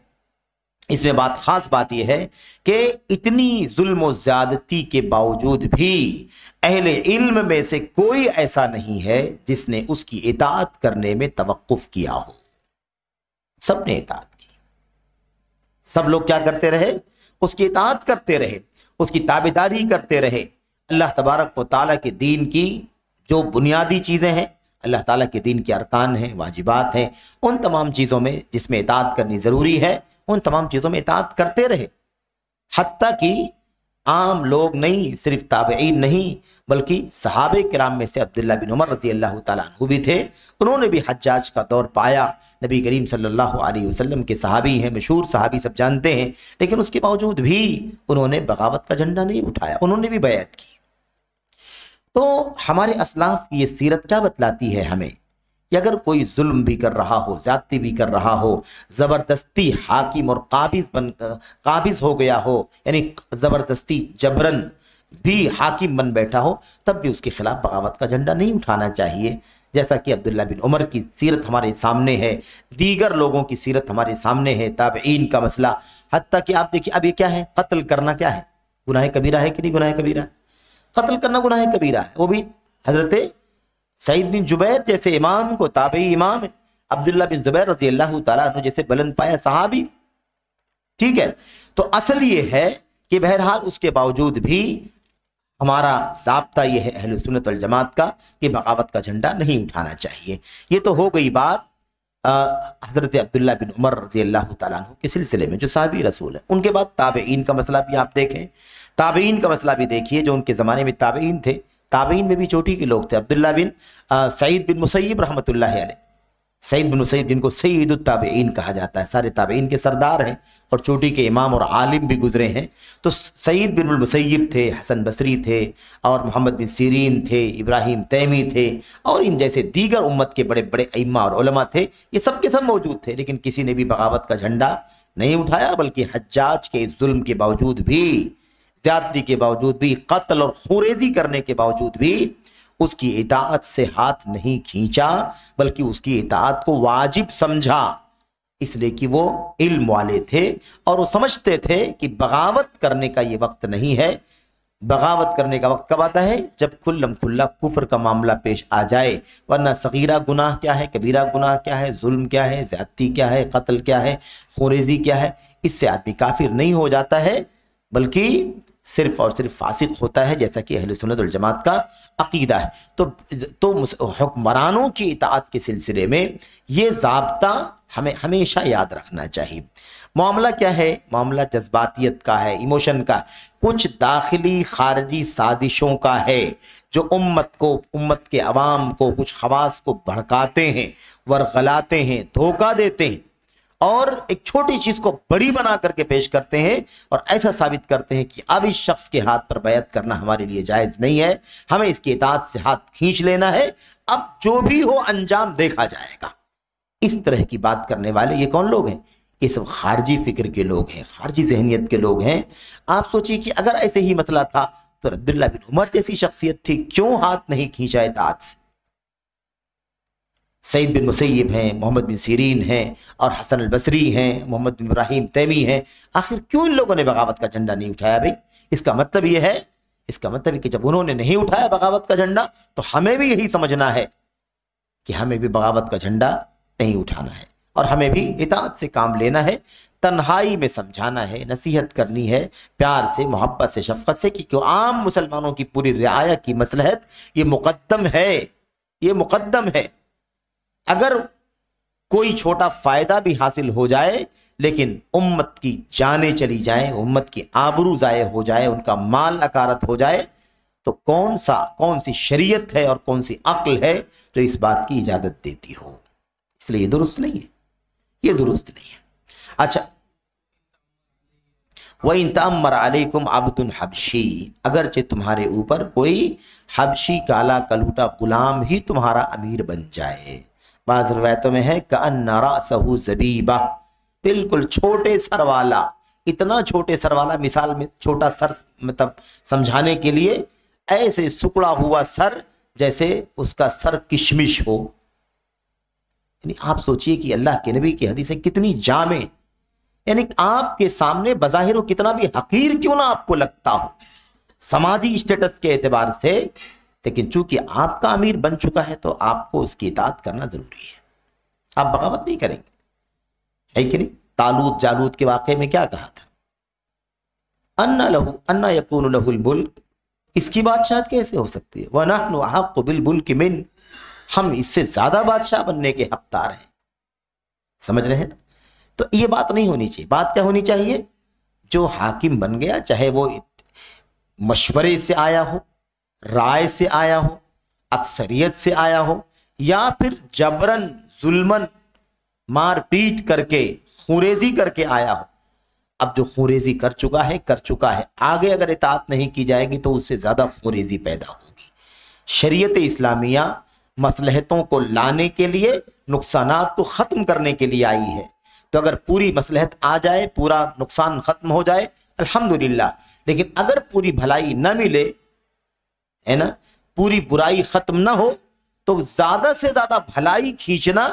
اس میں خاص بات یہ ہے کہ اتنی ظلم و زیادتی کے باوجود بھی اہل علم میں سے کوئی ایسا نہیں ہے جس نے اس کی اطاعت کرنے میں توقف کیا ہو۔ سب نے اطاعت کی، سب لوگ کیا کرتے رہے؟ اس کی اطاعت کرتے رہے، اس کی تابعداری کرتے رہے۔ اللہ تبارک و تعالیٰ کے دین کی جو بنیادی چیزیں ہیں، اللہ تعالیٰ کے دین کے ارکان ہیں، واجبات ہیں، ان تمام چیزوں میں جس میں اطاعت کرنی ضروری ہے، ان تمام چیزوں میں اطاعت کرتے رہے، حتیٰ کہ عام لوگ نہیں، صرف تابعین نہیں، بلکہ صحابہ کرام میں سے عبداللہ بن عمر رضی اللہ تعالیٰ عنہ بھی تھے. انہوں نے بھی حجاج کا دور پایا. نبی کریم صلی اللہ علیہ وسلم کے صحابی ہیں، مشہور صحابی، سب جانتے ہیں. لیکن اس کے باوجود بھی انہوں نے بغاوت کا جھنڈا نہیں اٹھایا، انہوں نے بھی بیعت کی. تو ہمارے اسلاف کی یہ سیرت کیا بتلاتی ہے ہمیں کہ اگر کوئی ظلم بھی کر رہا ہو، زیادتی بھی کر رہا ہو، زبردستی حاکم اور قابض ہو گیا ہو، یعنی زبردستی جبرن بھی حاکم بن بیٹھا ہو، تب بھی اس کے خلاف بغاوت کا جھنڈا نہیں اٹھانا چاہیے. جیسا کہ عبداللہ بن عمر کی سیرت ہمارے سامنے ہے، دیگر لوگوں کی سیرت ہمارے سامنے ہے، تابعین کا مسئلہ. حتیٰ کہ آپ دیکھیے اب یہ کیا ہے، قتل کرنا کیا ہے، گناہ کبیرہ ہے کہ نہیں گناہ کبیرہ ہے؟ قتل کرنا گناہ کبیرہ ہے. وہ بھی حضرت سعید بن جبیر جیسے امام کو، تابعی امام ہے، عبداللہ بن زبیر رضی اللہ تعالیٰ عنہ جیسے بلند پایا صحابی. ٹھیک ہے، تو اصل یہ ہے کہ بہرحال اس کے باوجود بھی ہمارا ضابطہ یہ ہے اہل سنت والجماعت کا کہ بغاوت کا جھنڈا نہیں اٹھانا چاہیے. یہ تو ہو گئی بات حضرت عبداللہ بن عمر رضی اللہ تعالیٰ عنہ کے سلسلے میں جو صحابی رسول ہیں. ان کے بعد تابعین کا مسئلہ بھی آپ دیکھیں، تابعین کا مسئلہ بھی دیکھیے. جو ان کے زمانے میں تابعین تھے، تابعین میں بھی چوٹی کے لوگ تھے. عبداللہ بن سعید بن مسیب رحمۃ اللہ علیہ، سعید بن مسیب جن کو سید التابعین کہا جاتا ہے، سارے تابعین کے سردار ہیں اور چوٹی کے امام اور عالم بھی گزرے ہیں. تو سعید بن المسیب تھے، حسن بصری تھے، اور محمد بن سیرین تھے، ابراہیم تیمی تھے، اور ان جیسے دیگر امت کے بڑے بڑے ائمہ اور علماء تھے. یہ سب کے سب موجود تھے، لیکن کسی نے بھی بغاوت کا جھنڈا نہیں اٹھایا، بلکہ حجاج کے اس ظلم کے باوجود بھی، زیادتی کے باوجود بھی، قتل اور خوریزی کرنے کے باوجود بھی اس کی اطاعت سے ہاتھ نہیں کھینچا، بلکہ اس کی اطاعت کو واجب سمجھا. اس لیے کہ وہ علم والے تھے اور وہ سمجھتے تھے کہ بغاوت کرنے کا یہ وقت نہیں ہے. بغاوت کرنے کا وقت کب آتا ہے؟ جب کھلم کھلا کفر کا معاملہ پیش آ جائے. ورنہ صغیرہ گناہ کیا ہے، کبیرہ گناہ کیا ہے، ظلم کیا ہے، زیادتی کیا ہے، قتل کیا ہے، خوریزی کیا ہے، اس سے آدمی کافر نہیں ہو جاتا ہے، بلکہ صرف اور صرف فاسق ہوتا ہے، جیسا کہ اہل سنت والجماعت کا عقیدہ ہے. تو حکمرانوں کی اطاعت کے سلسلے میں یہ ضابطہ ہمیں ہمیشہ یاد رکھنا چاہیے. معاملہ کیا ہے؟ معاملہ جذباتیت کا ہے، ایموشن کا، کچھ داخلی خارجی سازشوں کا ہے جو امت کے عوام کو، کچھ خواص کو بھڑکاتے ہیں، ورغلاتے ہیں، دھوکہ دیتے ہیں، اور ایک چھوٹی چیز کو بڑی بنا کر کے پیش کرتے ہیں اور ایسا ثابت کرتے ہیں کہ اب اس شخص کے ہاتھ پر بیعت کرنا ہمارے لیے جائز نہیں ہے، ہمیں اس کی اطاعت سے ہاتھ کھینچ لینا ہے، اب جو بھی ہو انجام دیکھا جائے گا. اس طرح کی بات کرنے والے یہ کون لوگ ہیں؟ یہ سب خارجی فکر کے لوگ ہیں، خارجی ذہنیت کے لوگ ہیں. آپ سوچئے کہ اگر ایسے ہی مسئلہ تھا تو عبداللہ بن عمر جیسی شخصیت تھی، کیوں ہاتھ نہیں کھینچا اطاعت سے؟ سعید بن مسیب ہیں، محمد بن سیرین ہیں، اور حسن البصری ہیں، محمد بن ابراہیم تیمی ہیں. آخر کیوں ان لوگوں نے بغاوت کا جھنڈا نہیں اٹھایا بھائی؟ اس کا مطلب یہ ہے، کہ جب انہوں نے نہیں اٹھایا بغاوت کا جھنڈا تو ہمیں بھی یہی سمجھنا ہے کہ ہمیں بھی بغاوت کا جھنڈا نہیں اٹھانا ہے، اور ہمیں بھی اطاعت سے کام لینا ہے، تنہائی میں سمجھانا ہے، نصیحت کرنی ہے، پیار سے، محبت سے، شفقت سے، کہ عام مسلمانوں کی پوری رعایا کی مصلحت یہ مقدم ہے. اگر کوئی چھوٹا فائدہ بھی حاصل ہو جائے لیکن امت کی جانیں چلی جائیں، امت کی آبرو ضائع ہو جائے، ان کا مال اکارت ہو جائے، تو کون سی شریعت ہے اور کون سی عقل ہے جو اس بات کی اجازت دیتی ہو؟ اس لیے یہ درست نہیں ہے. اچھا، وَإِن تَأَمَّرَ عَلَيْكُمْ عَبْدٌ حَبْشِي، اگرچہ تمہارے اوپر کوئی حبشی کالا کلوٹا غلام ہی تمہارا امیر بن جائے. بعض روایتوں میں ہے کَأَنَّ رَأْسَهُ زَبِيبَةٌ، بالکل چھوٹے سر والا، اتنا چھوٹے سر والا، مثال میں چھوٹا سر مطلب سمجھانے کے لیے ایسے سکڑا ہوا سر جیسے اس کا سر کشمش ہو. یعنی آپ سوچئے کہ اللہ کے نبی کی حدیثیں کتنی جامع، یعنی آپ کے سامنے بظاہر وہ کتنا بھی حقیر کیوں نہ آپ کو لگتا ہو سماجی اسٹیٹس کے اعتبار سے، لیکن چونکہ آپ کا امیر بن چکا ہے تو آپ کو اس کی اطاعت کرنا ضروری ہے. آپ بغاوت نہیں کریں گے، ہے کہ نہیں؟ طالوت جالوت کے واقعے میں کیا کہا تھا؟ اَنَّا يَكُونُ لَهُ الْمُلْكُ، اس کی بادشاہت کیسے ہو سکتی ہے؟ وَنَحْنُ أَحَقُّ بِالْمُلْكِ مِنْ، ہم اس سے زیادہ بادشاہ بننے کے حقدار ہیں. سمجھ رہے ہیں نا؟ تو یہ بات نہیں ہونی چاہیے. بات کیا ہونی چاہیے؟ جو حاکم بن گیا، چاہے وہ مشورے سے آیا ہو، رائے سے آیا ہو، اکثریت سے آیا ہو، یا پھر جبرن ظلمن مار پیٹ کر کے خوریزی کر کے آیا ہو۔ اب جو خوریزی کر چکا ہے، آگے اگر اطاعت نہیں کی جائے گی تو اس سے زیادہ خوریزی پیدا ہوگی۔ شریعت اسلامیہ مصلحتوں کو لانے کے لیے، نقصانات کو ختم کرنے کے لیے آئی ہے، تو اگر پوری مصلحت آ جائے، پورا نقصان ختم ہو جائے الحمدللہ، لیکن اگر پوری بھلائی نہ ملے، ہے نا، پوری برائی ختم نہ ہو، تو زیادہ سے زیادہ بھلائی کھینچنا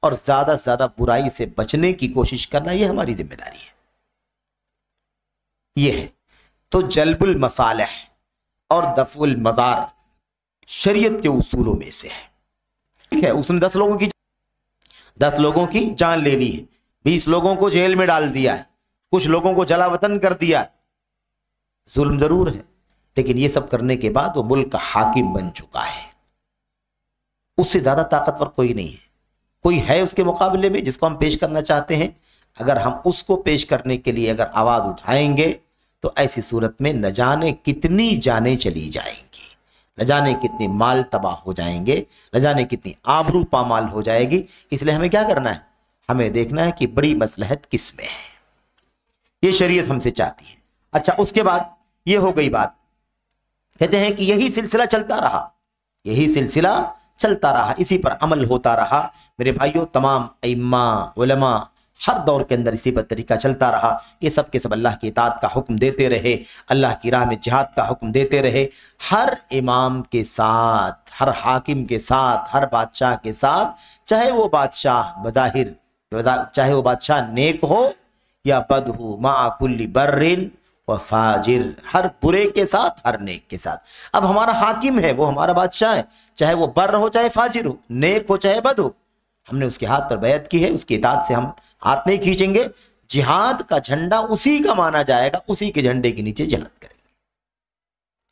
اور زیادہ سے زیادہ برائی سے بچنے کی کوشش کرنا، یہ ہماری ذمہ داری ہے۔ یہ ہے تو جلب المصالح اور دفع المضار شریعت کے اصولوں میں سے ہے۔ ٹھیک ہے، اس نے 10 لوگوں کی جان لے لی ہے، 20 لوگوں کو جیل میں ڈال دیا ہے، کچھ لوگوں کو جلا وطن کر دیا ہے۔ ظلم ضرور ہے، لیکن یہ سب کرنے کے بعد وہ ملک کا حاکم بن چکا ہے۔ اس سے زیادہ طاقتور کوئی نہیں ہے۔ کوئی ہے اس کے مقابلے میں جس کو ہم پیش کرنا چاہتے ہیں؟ اگر ہم اس کو پیش کرنے کے لیے اگر آواز اٹھائیں گے تو ایسی صورت میں نہ جانے کتنی جانیں چلی جائیں گی، نہ جانے کتنے مال تباہ ہو جائیں گے، نہ جانے کتنی آبرو پامال ہو جائے گی۔ اس لیے ہمیں کیا کرنا ہے؟ ہمیں دیکھنا ہے کہ بڑی مصلحت کس میں ہے، یہ شریعت ہم سے چاہتی ہے۔ اچھا، اس کے بعد یہ ہو گئی بات، کہتے ہیں کہ یہی سلسلہ چلتا رہا، اسی پر عمل ہوتا رہا۔ میرے بھائیوں، تمام ائمہ علماء ہر دور کے اندر اسی پر طریقہ چلتا رہا۔ یہ سب کے سب اللہ کی اطاعت کا حکم دیتے رہے، اللہ کی راہ میں جہاد کا حکم دیتے رہے۔ ہر امام کے ساتھ، ہر حاکم کے ساتھ، ہر بادشاہ کے ساتھ، چاہے وہ بادشاہ نیک ہو یا بد ہو، مع کل بر و فاجر، ہر برے کے ساتھ، ہر نیک کے ساتھ۔ اب ہمارا حاکم ہے، وہ ہمارا بادشاہ ہے، چاہے وہ بر ہو چاہے فاجر ہو، نیک ہو چاہے بد ہو، ہم نے اس کے ہاتھ پر بیعت کی ہے، اس کی اطاعت سے ہم ہاتھ نہیں کھینچیں گے۔ جہاد کا جھنڈا اسی کا مانا جائے گا، اسی کے جھنڈے کے نیچے جہاد کریں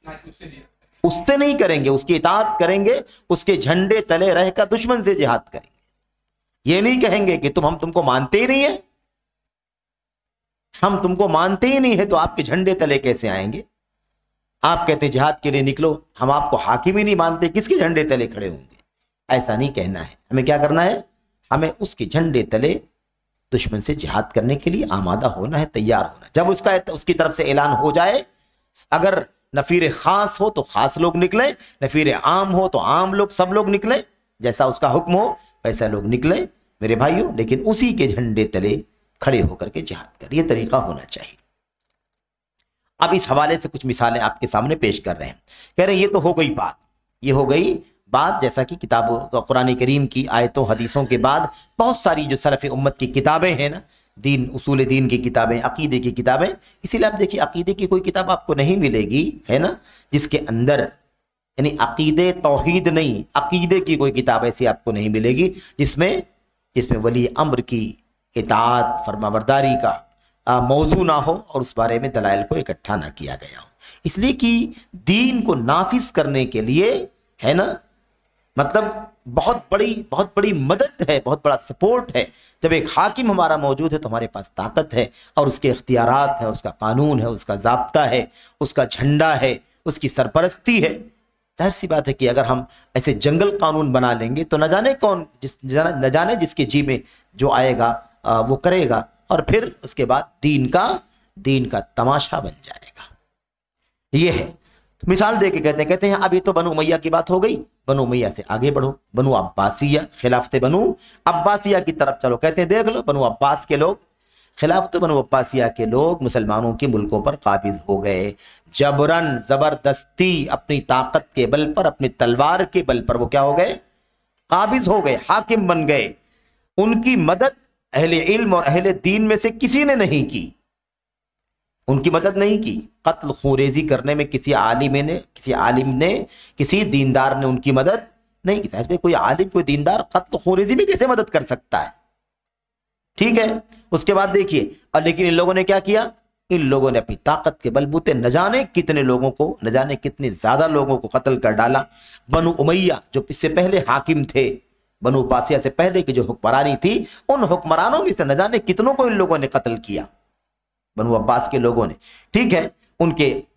گے، اس سے نہیں کریں گے، اس کی اطاعت کریں گے، اس کے جھنڈے تلے رہ کر دشمن سے جہاد کریں گے۔ یہ نہیں کہیں گے کہ ہم تم کو مانتے ہی نہیں ہیں، ہم تم کو مانتے ہی نہیں ہیں تو آپ کے جھنڈے تلے کیسے آئیں گے؟ آپ کہتے جہاد کے لیے نکلو، ہم آپ کو حاکم ہی نہیں مانتے، کس کے جھنڈے تلے کھڑے ہوں گے؟ ایسا نہیں کہنا ہے۔ ہمیں کیا کرنا ہے؟ ہمیں اس کے جھنڈے تلے دشمن سے جہاد کرنے کے لیے آمادہ ہونا ہے، تیار ہونا ہے۔ جب اس کی طرف سے اعلان ہو جائے، اگر نفیر خاص ہو تو خاص لوگ نکلیں، نفیر عام ہو تو عام لوگ، سب لوگ نکلیں، جیسا اس کا حکم ہو ویسا لوگ نکلیں میرے بھائیوں، لیکن اسی کے جھنڈے تلے کھڑے ہو کر کے جہاد کر، یہ طریقہ ہونا چاہیے۔ اب اس حوالے سے کچھ مثالیں آپ کے سامنے پیش کر رہے ہیں، کہہ رہے ہیں یہ تو ہو گئی بات، یہ ہو گئی بات، جیسا کہ قرآن کریم کی آیتوں حدیثوں کے بعد بہت ساری جو سلف امت کی کتابیں ہیں نا، دین، اصول دین کی کتابیں، عقیدے کی کتابیں، اسی لیے آپ دیکھیے عقیدے کی کوئی کتاب آپ کو نہیں ملے گی، ہے نا، جس کے اندر یعنی عقیدے توحید نہیں، عقیدے کی کوئی کتاب ایسی آپ کو نہیں ملے گی جس میں ولی امر کی اطاعت فرمانبرداری کا موضوع نہ ہو اور اس بارے میں دلائل کو اکٹھا نہ کیا گیا ہو۔ اس لیے کہ دین کو نافذ کرنے کے لیے، ہے نا، مطلب بہت بڑی مدد ہے، بہت بڑا سپورٹ ہے۔ جب ایک حاکم ہمارا موجود ہے تو ہمارے پاس طاقت ہے اور اس کے اختیارات ہیں، اس کا قانون ہے، اس کا ضابطہ ہے، اس کا جھنڈا ہے، اس کی سرپرستی ہے۔ ظاہر سی بات ہے کہ اگر ہم ایسے جنگل قانون بنا لیں گے تو نہ جانے جس کے جی میں جو آئے گا وہ کرے گا، اور پھر اس کے بعد دین کا تماشا بن جائے گا۔ یہ ہے مثال دے کے کہتے ہیں اب یہ تو بنو امیہ کی بات ہو گئی، بنو امیہ سے آگے بڑھو، بنو عباسیہ، خلافت بنو عباسیہ کی طرف چلو۔ کہتے ہیں دیکھ لو بنو عباس کے لوگ، خلافت بنو عباسیہ کے لوگ مسلمانوں کے ملکوں پر قابض ہو گئے، جبرن، زبردستی، اپنی طاقت کے بل پر، اپنی تلوار کے بل پر وہ کیا ہو گئے؟ قابض ہو گئے، حاکم بن گئے۔ ان کی مدد اہل علم اور اہل دین میں سے کسی نے نہیں کی، ان کی مدد نہیں کی۔ قتل خوریزی کرنے میں کسی عالم نے کسی دیندار نے ان کی مدد نہیں کی۔ کوئی عالم، کوئی دیندار قتل خوریزی میں کیسے مدد کر سکتا ہے؟ ٹھیک ہے، اس کے بعد دیکھیے، لیکن ان لوگوں نے کیا کیا؟ ان لوگوں نے اپنی طاقت کے بل بوتے نہ جانے کتنے لوگوں کو، نہ جانے کتنے زیادہ لوگوں کو قتل کر ڈالا۔ بنو امیہ جو اس سے پہلے حاکم تھے، بنو عباسیہ سے پہلے کی جو حکمرانی تھی، ان حکمرانوں میں سے نہ جانے کتنوں کو ان لوگوں نے قتل کیا، بنو عباس کے لوگوں نے۔ ٹھیک ہے، ان کے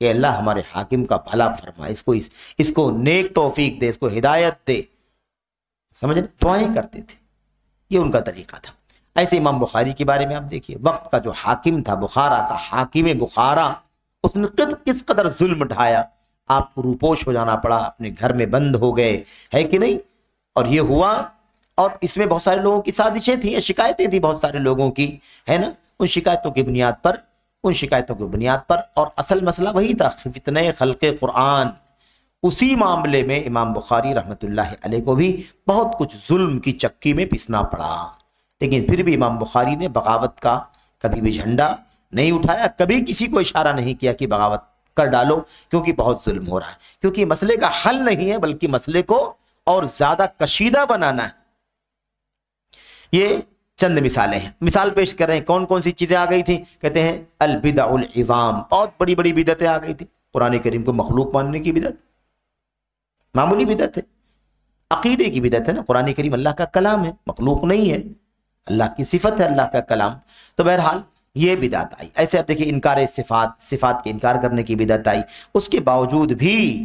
کہ اللہ ہمارے حاکم کا بھلا فرما، اس کو نیک توفیق دے، اس کو ہدایت دے، سمجھ رہے، دعائیں کرتے تھے، یہ ان کا طریقہ تھا۔ ایسے امام بخاری کے بارے میں آپ دیکھیے، وقت کا جو حاکم تھا، بخارا کا حاکم بخارا، اس نے کس قدر ظلم ڈھایا، آپ کو روپوش ہو جانا پڑا، اپنے گھر میں بند ہو گئے، ہے کہ نہیں؟ اور یہ ہوا، اور اس میں بہت سارے لوگوں کی سازشیں تھیں، شکایتیں تھیں بہت سارے لوگوں کی، ہے نا؟ ان شکایتوں کی بنیاد پر اور اصل مسئلہ وہی تھا، فتنہ خلق قرآن۔ اسی معاملے میں امام بخاری رحمۃ اللہ علیہ کو بھی بہت کچھ ظلم کی چکی میں پسنا پڑا، لیکن پھر بھی امام بخاری نے بغاوت کا کبھی بھی جھنڈا نہیں اٹھایا، کبھی کسی کو اشارہ نہیں کیا کہ بغاوت کر ڈالو کیونکہ بہت ظلم ہو رہا ہے، کیونکہ مسئلے کا حل نہیں ہے بلکہ مسئلے کو اور زیادہ کشیدہ بنانا ہے۔ یہ چند مثالیں ہیں، مثال پیش کر رہے ہیں کون کون سی چیزیں آ گئی تھیں، کہتے ہیں البدع العظام، بہت بڑی بڑی بدعتیں آ گئی تھی، قرآن کریم کو مخلوق ماننے کی بدعت، معمولی بدعت ہے، عقیدے کی بدعت ہے نا، قرآن کریم اللہ کا کلام ہے، مخلوق نہیں ہے، اللہ کی صفت ہے اللہ کا کلام، تو بہرحال یہ بدعت آئی۔ ایسے آپ دیکھیں انکار صفات کے انکار کرنے کی بدعت آئی، اس کے باوجود بھی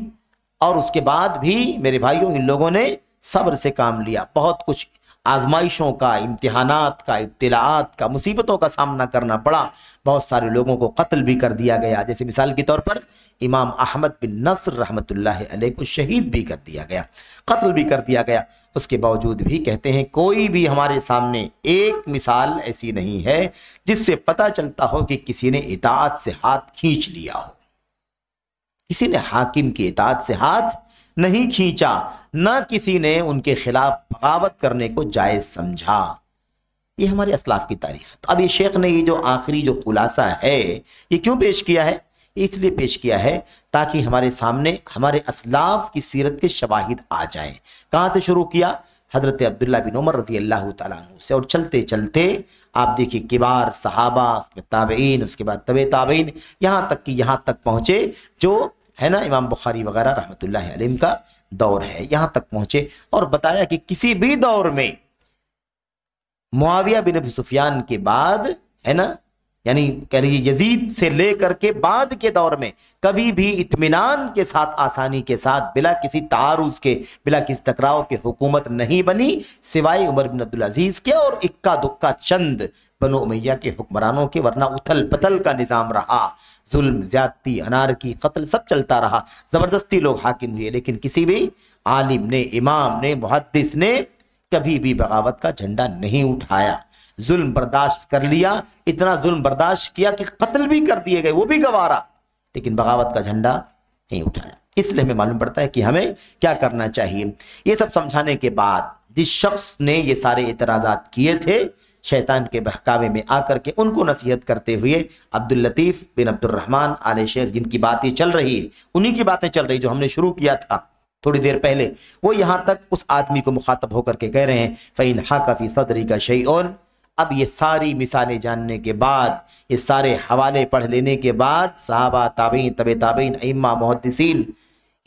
اور اس کے بعد بھی میرے بھائیوں ان لوگوں نے صبر سے کام لیا، بہت کچھ آزمائشوں کا، امتحانات کا، ابتلاعات کا، مصیبتوں کا سامنا کرنا پڑا، بہت سارے لوگوں کو قتل بھی کر دیا گیا، جیسے مثال کے طور پر امام احمد بن نصر رحمۃ اللہ علیہ کو شہید بھی کر دیا گیا، قتل بھی کر دیا گیا۔ اس کے باوجود بھی کہتے ہیں کوئی بھی ہمارے سامنے ایک مثال ایسی نہیں ہے جس سے پتہ چلتا ہو کہ کسی نے اطاعت سے ہاتھ کھینچ لیا ہو، کسی نے حاکم کی اطاعت سے ہاتھ نہیں کھینچا، نہ کسی نے ان کے خلاف بغاوت کرنے کو جائز سمجھا۔ یہ ہمارے اسلاف کی تاریخ ہے۔ تو اب یہ شیخ نے یہ جو آخری جو خلاصہ ہے یہ کیوں پیش کیا ہے؟ اس لیے پیش کیا ہے تاکہ ہمارے سامنے ہمارے اسلاف کی سیرت کے شواہد آ جائیں۔ کہاں سے شروع کیا؟ حضرت عبداللہ بن عمر رضی اللہ تعالیٰ عنہ سے، اور چلتے چلتے آپ دیکھیے کبار صحابہ، اس کے تابعین، اس کے بعد تبع تابعین، یہاں تک پہنچے جو ہے نا امام بخاری وغیرہ رحمۃ اللہ علیہ کا دور ہے، یہاں تک پہنچے اور بتایا کہ کسی بھی دور میں معاویہ بن ابی سفیان کے بعد، ہے نا، یعنی کہہ رہی یزید سے لے کر کے بعد کے دور میں کبھی بھی اطمینان کے ساتھ، آسانی کے ساتھ، بلا کسی تعارض کے، بلا کسی ٹکراؤ کے حکومت نہیں بنی سوائے عمر بن عبدالعزیز کے اور اکا دکا چند بنو امیہ کے حکمرانوں کے، ورنہ اتھل پتل کا نظام رہا، ظلم، زیادتی، انارکی، قتل سب چلتا رہا، زبردستی لوگ حاکم ہوئے، لیکن کسی بھی عالم نے، امام نے، محدث نے کبھی بھی بغاوت کا جھنڈا نہیں اٹھایا، ظلم برداشت کر لیا، اتنا ظلم برداشت کیا کہ قتل بھی کر دیے گئے، وہ بھی گوارا، لیکن بغاوت کا جھنڈا نہیں اٹھایا۔ اس لیے ہمیں معلوم پڑتا ہے کہ ہمیں کیا کرنا چاہیے۔ یہ سب سمجھانے کے بعد جس شخص نے یہ سارے اعتراضات کیے تھے شیطان کے بہکاوے میں آ کر کے، ان کو نصیحت کرتے ہوئے عبداللطیف بن عبد الرحمن آل شیخ، جن کی باتیں چل رہی ہے، انہی کی باتیں چل رہی جو ہم نے شروع کیا تھا تھوڑی دیر پہلے، وہ یہاں تک اس آدمی کو مخاطب ہو کر کے کہہ رہے ہیں فَإِنْ حَاكَ فِي صَدْرِكَ شَيْءٌ۔ اب یہ ساری مثالیں جاننے کے بعد، یہ سارے حوالے پڑھ لینے کے بعد، صحابہ، تابعین، تبع تابعین، ائمہ، محدثین،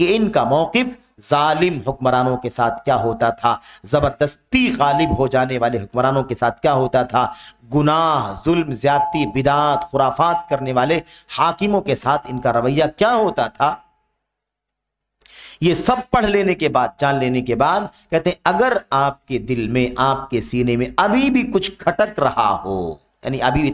کہ ان کا موقف ظالم حکمرانوں کے ساتھ کیا ہوتا تھا، زبردستی غالب ہو جانے والے حکمرانوں کے ساتھ کیا ہوتا تھا، گناہ، ظلم، زیادتی، بدعات، خرافات کرنے والے حاکموں کے ساتھ ان کا رویہ کیا ہوتا تھا، یہ سب پڑھ لینے کے بعد، جان لینے کے بعد کہتے ہیں اگر آپ کے دل میں، آپ کے سینے میں ابھی بھی کچھ کھٹک رہا ہو، یعنی ابھی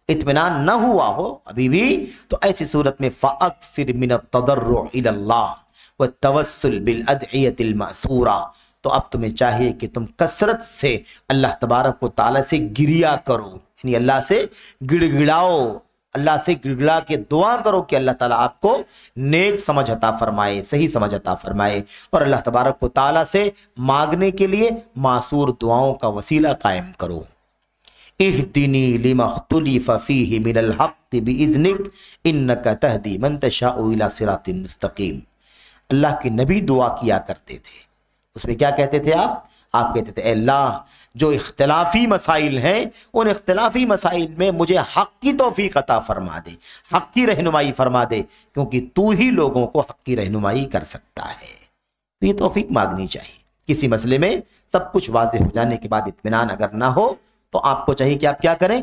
اطمینان نہ ہوا ہو ابھی بھی، تو ایسی صورت میں فَأَكْثِرْ مِنَ التَّضَرُّعِ إِلَى اللَّهِ وَالتَّوَسُّلِ بِالْأَدْعِيَةِ الْمَأْثُورَةِ، تو اب تمہیں چاہیے کہ تم کثرت سے اللہ تبارک و تعالیٰ سے گریا کرو، یعنی اللہ سے گڑ گڑاؤ، اللہ سے گڑگڑا کے دعا کرو کہ اللہ تعالیٰ آپ کو نیک سمجھ عطا فرمائے، صحیح سمجھ عطا فرمائے، اور اللہ تبارک و تعالیٰ سے مانگنے کے لیے معصور دعاؤں کا وسیلہ قائم کرو۔ اہدنی لما اختلف فیہ من الحق باذنک انک تہدی من تشاء الی صراط مستقیم۔ اللہ کے نبی دعا کیا کرتے تھے، اس میں کیا کہتے تھے آپ کہتے تھے اے اللہ جو اختلافی مسائل ہیں ان اختلافی مسائل میں مجھے حق کی توفیق عطا فرما دے، حق کی رہنمائی فرما دے، کیونکہ تو ہی لوگوں کو حق کی رہنمائی کر سکتا ہے۔ تو یہ توفیق مانگنی چاہیے۔ کسی مسئلے میں سب کچھ واضح ہو جانے کے بعد اطمینان اگر نہ ہو تو آپ کو چاہیے کہ آپ کیا کریں،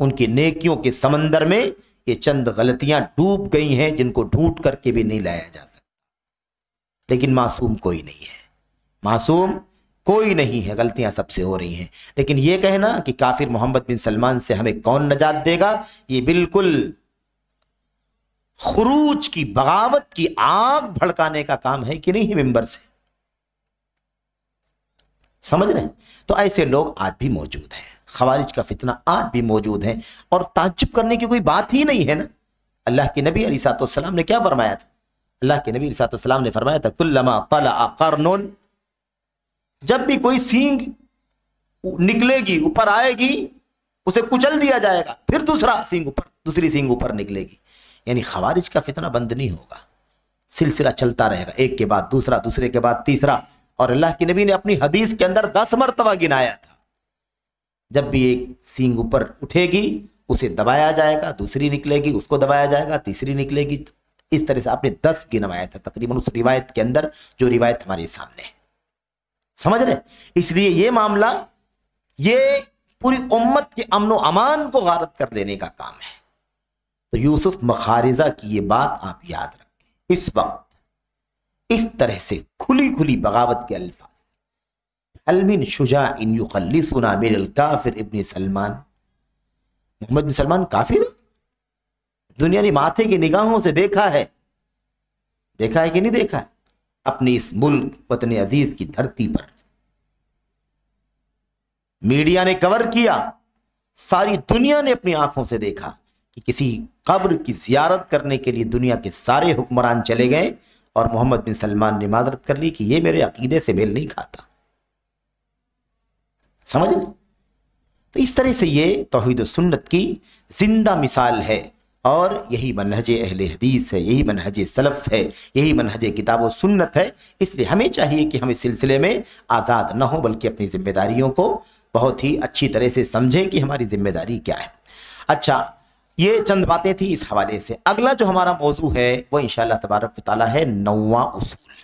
ان کی نیکیوں کے سمندر میں یہ چند غلطیاں ڈوب گئی ہیں جن کو ڈھونڈ کر کے بھی نہیں لایا جا سکتا. لیکن معصوم کوئی نہیں ہے، معصوم کوئی نہیں ہے، غلطیاں سب سے ہو رہی ہیں. لیکن یہ کہنا کہ کافر محمد بن سلمان سے ہمیں کون نجات دے گا، یہ بالکل خروج کی، بغاوت کی آگ بھڑکانے کا کام ہے کہ نہیں ممبر سے. سمجھ رہے ہیں؟ تو ایسے لوگ آج بھی موجود ہیں، خوارج کا فتنہ آج بھی موجود ہے، اور تعجب کرنے کی کوئی بات ہی نہیں ہے نا. اللہ کے نبی علیہ السلام نے کیا فرمایا تھا؟ اللہ کے نبی علیہ السلام نے فرمایا تھا کلما طلع قرن، جب بھی کوئی سینگ نکلے گی، اوپر آئے گی، اسے کچل دیا جائے گا، پھر دوسری سینگ اوپر نکلے گی. یعنی خوارج کا فتنہ بند نہیں ہوگا، سلسلہ چلتا رہے گا، ایک کے بعد دوسرا، دوسرے کے بعد تیسرا. اور اللہ کے نبی نے اپنی حدیث کے اندر 10 مرتبہ گنایا تھا، جب بھی ایک سینگ اوپر اٹھے گی اسے دبایا جائے گا، دوسری نکلے گی اس کو دبایا جائے گا، تیسری نکلے گی. اس طرح سے آپ نے 10 گنوایا تھا تقریباً اس روایت کے اندر جو روایت ہمارے سامنے ہے. سمجھ رہے؟ اس لیے یہ معاملہ یہ پوری امت کے امن و امان کو غارت کر دینے کا کام ہے. تو یوسف مخارزہ کی یہ بات آپ یاد رکھیں. اس وقت اس طرح سے کھلی کھلی بغاوت کے الفاظ، هل من شجاع یخلصنا من الکافر ابن سلمان. محمد بن سلمان کافر ہے؟ دنیا نے ماتھے کی نگاہوں سے دیکھا ہے کہ نہیں دیکھا ہے؟ اپنی اس ملک وطن عزیز کی دھرتی پر میڈیا نے کور کیا، ساری دنیا نے اپنی آنکھوں سے دیکھا کہ کسی قبر کی زیارت کرنے کے لیے دنیا کے سارے حکمران چلے گئے اور محمد بن سلمان نے معذرت کر لی کہ یہ میرے عقیدے سے میل نہیں کھاتا. سمجھ لیں؟ تو اس طرح سے یہ توحید و سنت کی زندہ مثال ہے، اور یہی منہج اہل حدیث ہے، یہی منہج سلف ہے، یہی منہج کتاب و سنت ہے. اس لیے ہمیں چاہیے کہ ہم اس سلسلے میں آزاد نہ ہوں، بلکہ اپنی ذمہ داریوں کو بہت ہی اچھی طرح سے سمجھیں کہ ہماری ذمہ داری کیا ہے. اچھا، یہ چند باتیں تھیں اس حوالے سے. اگلا جو ہمارا موضوع ہے وہ انشاءاللہ تبارک و تعالی ہے 9واں اصول.